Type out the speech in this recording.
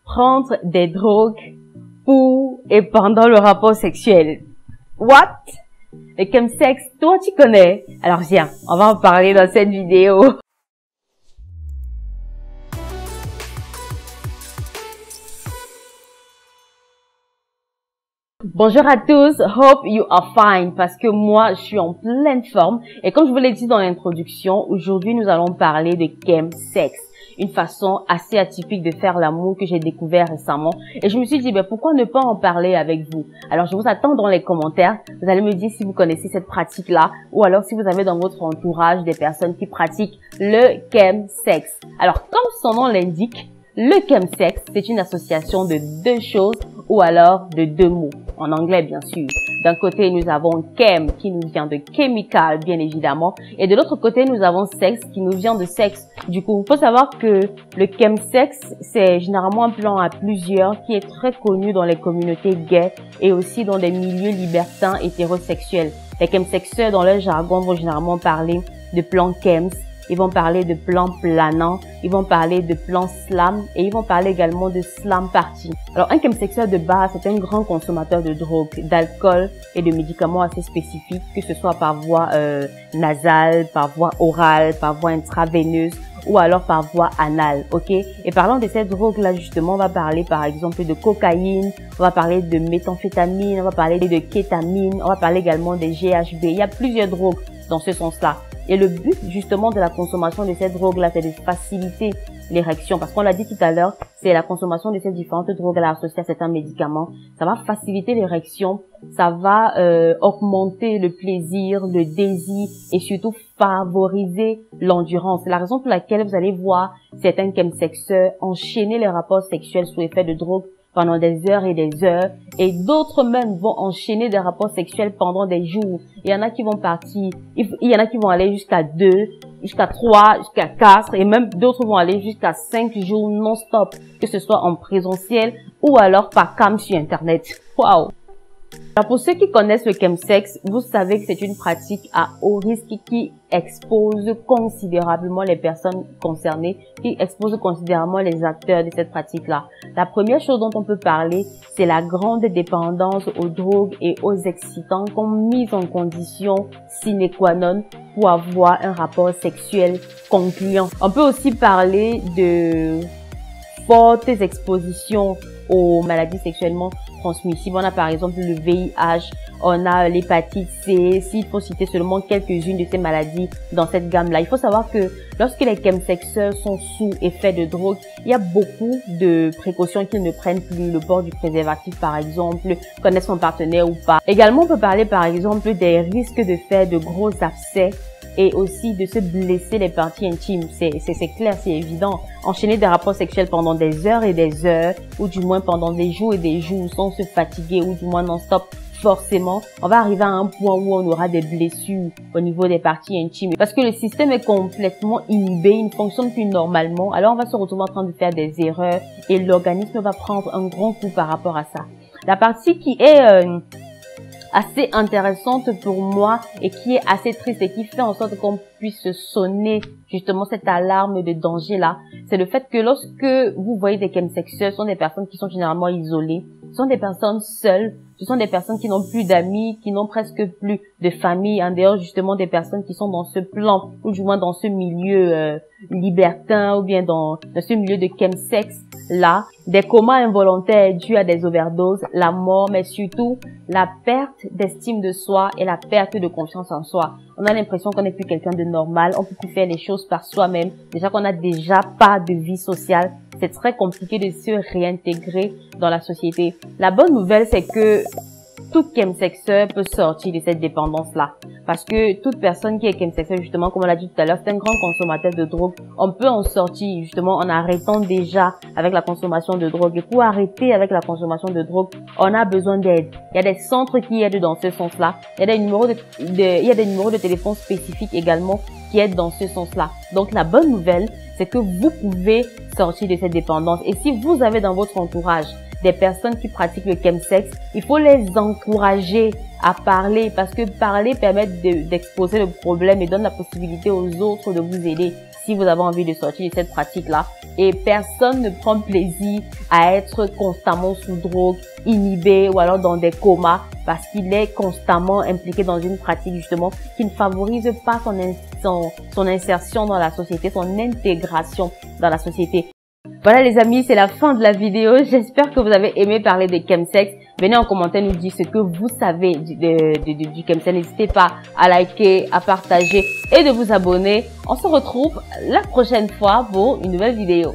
prendre des drogues pour et pendant le rapport sexuel. What? Le chemsex, toi tu connais? Alors viens, on va en parler dans cette vidéo. Bonjour à tous, hope you are fine, parce que moi je suis en pleine forme et comme je vous l'ai dit dans l'introduction, aujourd'hui nous allons parler de chemsex, une façon assez atypique de faire l'amour que j'ai découvert récemment et je me suis dit pourquoi ne pas en parler avec vous. Alors je vous attends dans les commentaires, vous allez me dire si vous connaissez cette pratique là ou alors si vous avez dans votre entourage des personnes qui pratiquent le chemsex. Alors comme son nom l'indique, le chemsex c'est une association de deux choses ou alors de deux mots, en anglais bien sûr. D'un côté, nous avons chem qui nous vient de chemical, bien évidemment, et de l'autre côté, nous avons sex qui nous vient de sexe. Du coup, il faut savoir que le chemsex, c'est généralement un plan à plusieurs qui est très connu dans les communautés gays et aussi dans des milieux libertins hétérosexuels. Les chemsexeurs, dans leur jargon, vont généralement parler de plans chems. Ils vont parler de plans planants, ils vont parler de plans slam et ils vont parler également de slam party. Alors un chemsexuel de base, c'est un grand consommateur de drogue, d'alcool et de médicaments assez spécifiques, que ce soit par voie nasale, par voie orale, par voie intraveineuse ou alors par voie anale, ok? Et parlant de cette drogue-là, justement, on va parler par exemple de cocaïne, on va parler de méthamphétamine, on va parler de kétamine, on va parler également des GHB. Il y a plusieurs drogues dans ce sens-là. Et le but, justement, de la consommation de cette drogue-là, c'est de faciliter l'érection. Parce qu'on l'a dit tout à l'heure, c'est la consommation de ces différentes drogues-là associées à certains médicaments. Ça va faciliter l'érection, ça va augmenter le plaisir, le désir et surtout favoriser l'endurance. C'est la raison pour laquelle vous allez voir certains chemsexeurs enchaîner les rapports sexuels sous effet de drogue pendant des heures et des heures, et d'autres même vont enchaîner des rapports sexuels pendant des jours. Il y en a qui vont partir, il y en a qui vont aller jusqu'à 2, jusqu'à 3, jusqu'à 4, et même d'autres vont aller jusqu'à 5 jours non-stop, que ce soit en présentiel ou alors par cam sur Internet. Waouh! Alors pour ceux qui connaissent le chemsex, vous savez que c'est une pratique à haut risque qui expose considérablement les personnes concernées, qui expose considérablement les acteurs de cette pratique-là. La première chose dont on peut parler, c'est la grande dépendance aux drogues et aux excitants comme mise en condition sine qua non pour avoir un rapport sexuel concluant. On peut aussi parler de fortes expositions aux maladies sexuellement transmissibles. On a par exemple le VIH, on a l'hépatite C, s'il faut citer seulement quelques-unes de ces maladies dans cette gamme-là. Il faut savoir que lorsque les chemsexeurs sont sous effet de drogue, il y a beaucoup de précautions qu'ils ne prennent plus, le port du préservatif par exemple, connaître son partenaire ou pas. Également, on peut parler par exemple des risques de faire de gros abcès et aussi de se blesser les parties intimes. C'est clair, c'est évident. Enchaîner des rapports sexuels pendant des heures et des heures, ou du moins pendant des jours et des jours sans se fatiguer, ou du moins non-stop, forcément, on va arriver à un point où on aura des blessures au niveau des parties intimes. Parce que le système est complètement inhibé, il ne fonctionne plus normalement. Alors on va se retrouver en train de faire des erreurs et l'organisme va prendre un grand coup par rapport à ça. La partie qui est assez intéressante pour moi et qui est assez triste et qui fait en sorte qu'on puisse sonner justement cette alarme de danger là, c'est le fait que lorsque vous voyez des chemsexeurs, ce sont des personnes qui sont généralement isolées, ce sont des personnes seules, ce sont des personnes qui n'ont plus d'amis, qui n'ont presque plus de famille, en dehors justement des personnes qui sont dans ce plan, ou du moins dans ce milieu libertin, ou bien dans ce milieu de chemsex là, des comas involontaires dus à des overdoses, la mort, mais surtout la perte d'estime de soi et la perte de confiance en soi. On a l'impression qu'on n'est plus quelqu'un de normal, on peut plus faire les choses par soi-même, déjà qu'on n'a déjà pas de vie sociale, c'est très compliqué de se réintégrer dans la société. La bonne nouvelle, c'est que tout chemsexeur peut sortir de cette dépendance-là. Parce que toute personne qui est chemsexeur, justement, comme on l'a dit tout à l'heure, c'est un grand consommateur de drogue. On peut en sortir, justement, en arrêtant déjà avec la consommation de drogue. Et pour arrêter avec la consommation de drogue, on a besoin d'aide. Il y a des centres qui aident dans ce sens-là. Il y a des numéros de téléphone spécifiques également qui aident dans ce sens-là. Donc, la bonne nouvelle, c'est que vous pouvez sortir de cette dépendance. Et si vous avez dans votre entourage des personnes qui pratiquent le chemsex, il faut les encourager à parler parce que parler permet d'exposer le problème et donne la possibilité aux autres de vous aider. si vous avez envie de sortir de cette pratique-là. Et personne ne prend plaisir à être constamment sous drogue, inhibé ou alors dans des comas parce qu'il est constamment impliqué dans une pratique justement qui ne favorise pas son insertion dans la société, son intégration dans la société. Voilà les amis, c'est la fin de la vidéo. J'espère que vous avez aimé parler de chemsex. Venez en commentaire nous dire ce que vous savez du chemsex. N'hésitez pas à liker, à partager et de vous abonner. On se retrouve la prochaine fois pour une nouvelle vidéo.